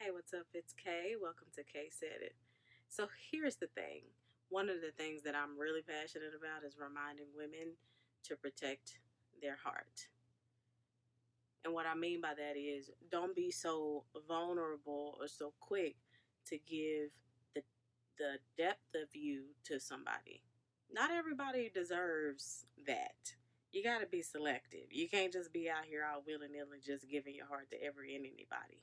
Hey, what's up? It's Kay. Welcome to Kay Said It. So here's the thing. One of the things that I'm really passionate about is reminding women to protect their heart. And what I mean by that is don't be so vulnerable or so quick to give the the depth of you to somebody. Not everybody deserves that. You got to be selective. You can't just be out here all willy-nilly just giving your heart to every and anybody.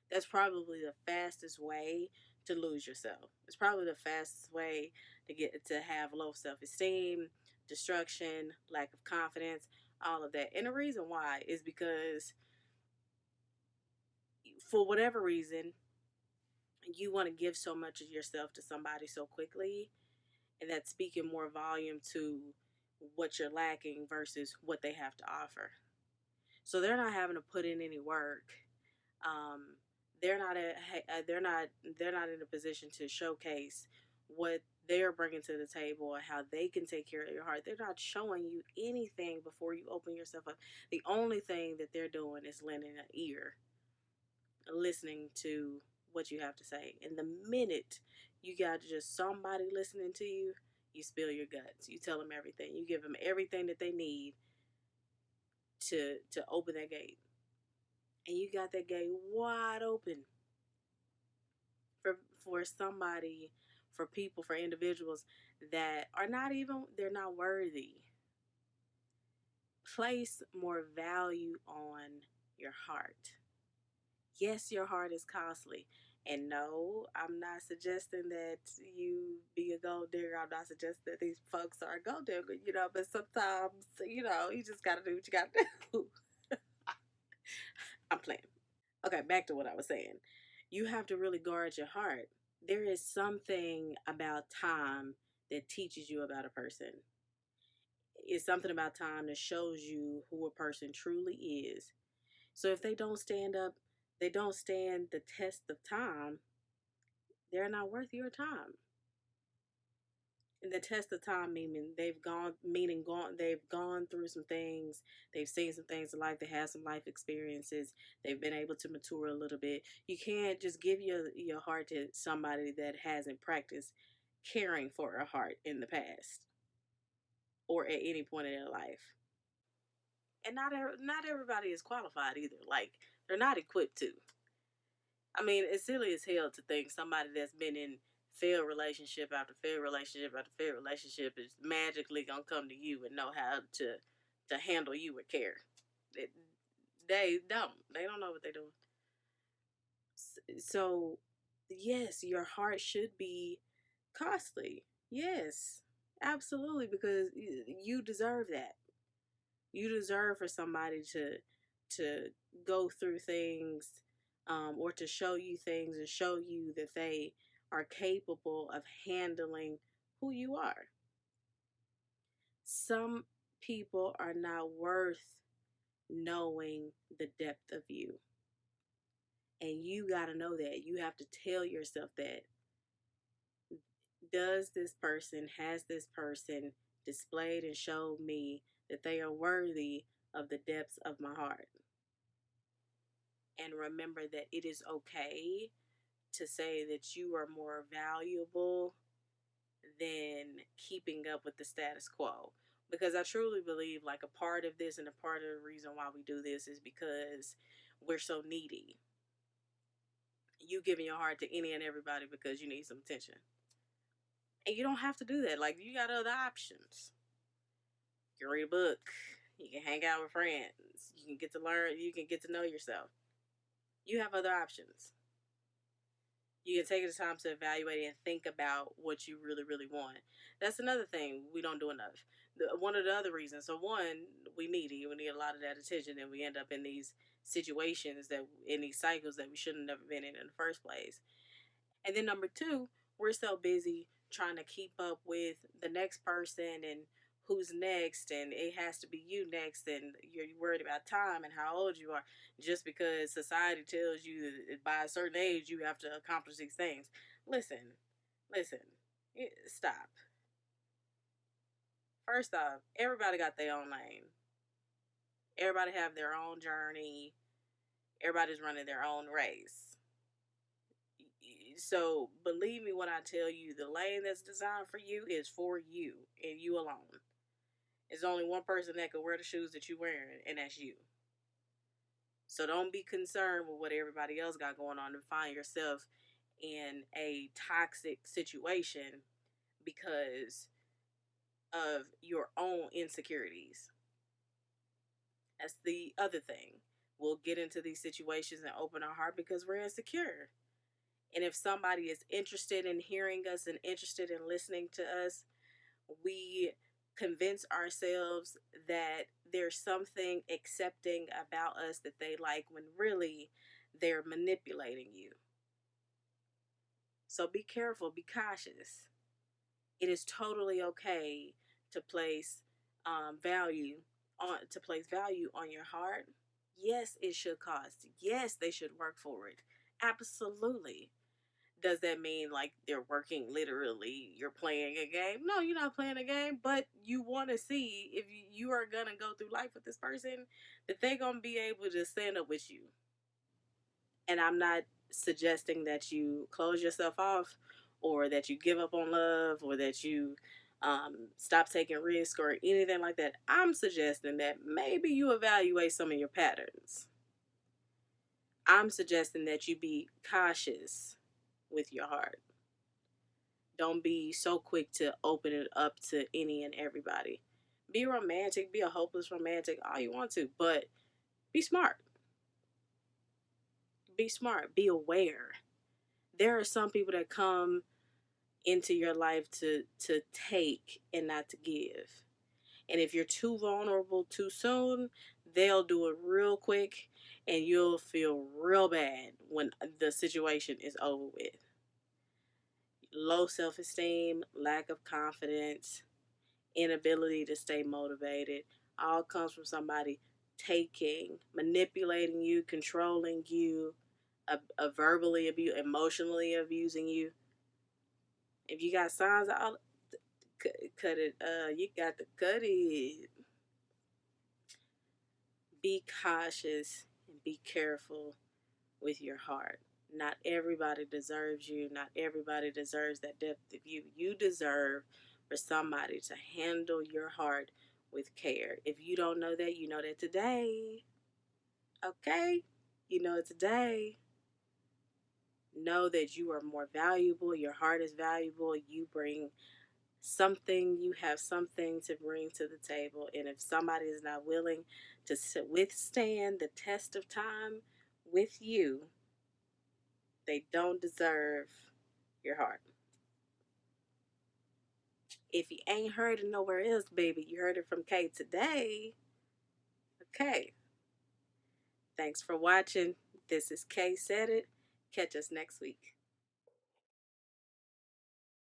That's probably the fastest way to lose yourself. It's probably the fastest way to have low self-esteem, destruction, lack of confidence, all of that. And the reason why is because for whatever reason, you want to give so much of yourself to somebody so quickly, and that's speaking more volume to what you're lacking versus what they have to offer. So they're not having to put in any work. Um, they're not in a position to showcase what they're bringing to the table and how they can take care of your heart. They're not showing you anything before you open yourself up. The only thing that they're doing is lending an ear, listening to what you have to say. And the minute you got just somebody listening to you, you spill your guts. You tell them everything. You give them everything that they need to open that gate. And you got that gate wide open for somebody, for people, for individuals that are not even, they're not worthy. Place more value on your heart. Yes, your heart is costly. And no, I'm not suggesting that you be a gold digger. I'm not suggesting that these folks are a gold digger, but sometimes, you just got to do what you got to do. I'm playing. Okay, back to what I was saying. You have to really guard your heart. There is something about time that teaches you about a person. It's something about time that shows you who a person truly is. So if they don't stand the test of time, they're not worth your time. And the test of time meaning they've gone through some things, they've seen some things in life, they have some life experiences, they've been able to mature a little bit. You can't just give your heart to somebody that hasn't practiced caring for a heart in the past or at any point in their life. And not everybody is qualified either. Like, they're not equipped to. I mean, it's silly as hell to think somebody that's been in failed relationship after failed relationship after failed relationship is magically gonna come to you and know how to handle you with care. It, they don't. They don't know what they're doing. So, yes, your heart should be costly. Yes, absolutely, because you deserve that. You deserve for somebody to go through things, or to show you things and show you that they are capable of handling who you are. Some people are not worth knowing the depth of you. And you got to know that. You have to tell yourself that. Has this person displayed and showed me that they are worthy of the depths of my heart? And remember that it is okay to say that you are more valuable than keeping up with the status quo. Because I truly believe, like, a part of this and a part of the reason why we do this is because we're so needy. You giving your heart to any and everybody because you need some attention. And you don't have to do that. Like, you got other options. You can read a book. You can hang out with friends. You can get to learn. You can get to know yourself. You have other options. You can take the time to evaluate and think about what you really, really want. That's another thing we don't do enough. One of the other reasons. So one, we needy. We need a lot of that attention, and we end up in these situations in these cycles that we should have never been in the first place. And then number two, we're so busy trying to keep up with the next person and who's next, and it has to be you next, and you're worried about time and how old you are just because society tells you that by a certain age you have to accomplish these things. Listen, stop. First off, everybody got their own lane. Everybody have their own journey. Everybody's running their own race. So believe me when I tell you, the lane that's designed for you is for you and you alone. There's only one person that can wear the shoes that you're wearing, and that's you. So don't be concerned with what everybody else got going on and find yourself in a toxic situation because of your own insecurities. That's the other thing. We'll get into these situations and open our heart because we're insecure. And if somebody is interested in hearing us and interested in listening to us, we convince ourselves that there's something accepting about us that they like when really they're manipulating you. So be careful, be cautious. It is totally okay to place value on your heart. Yes, it should cost. Yes, they should work for it. Absolutely. Does that mean like they're working literally? You're playing a game? No, you're not playing a game, but you want to see if you are going to go through life with this person that they're going to be able to stand up with you. And I'm not suggesting that you close yourself off or that you give up on love or that you stop taking risks or anything like that. I'm suggesting that maybe you evaluate some of your patterns. I'm suggesting that you be cautious with your heart. Don't be so quick to open it up to any and everybody. Be romantic, be a hopeless romantic, all you want to, but be smart. Be smart, be aware. There are some people that come into your life to take and not to give. And if you're too vulnerable too soon, they'll do it real quick and you'll feel real bad when the situation is over with. Low self-esteem, lack of confidence, inability to stay motivated, all comes from somebody taking, manipulating you, controlling you, verbally emotionally abusing you. If you got signs, I'll cut it. You got to cut it. Be cautious and be careful with your heart. Not everybody deserves you. Not everybody deserves that depth of you. You deserve for somebody to handle your heart with care. If you don't know that, you know that today. Okay? You know it today. Know that you are more valuable. Your heart is valuable. You bring something, you have something to bring to the table. And if somebody is not willing to withstand the test of time with you, they don't deserve your heart. If you ain't heard it nowhere else, baby, you heard it from Kay today. Okay. Thanks for watching. This is Kay Said It. Catch us next week.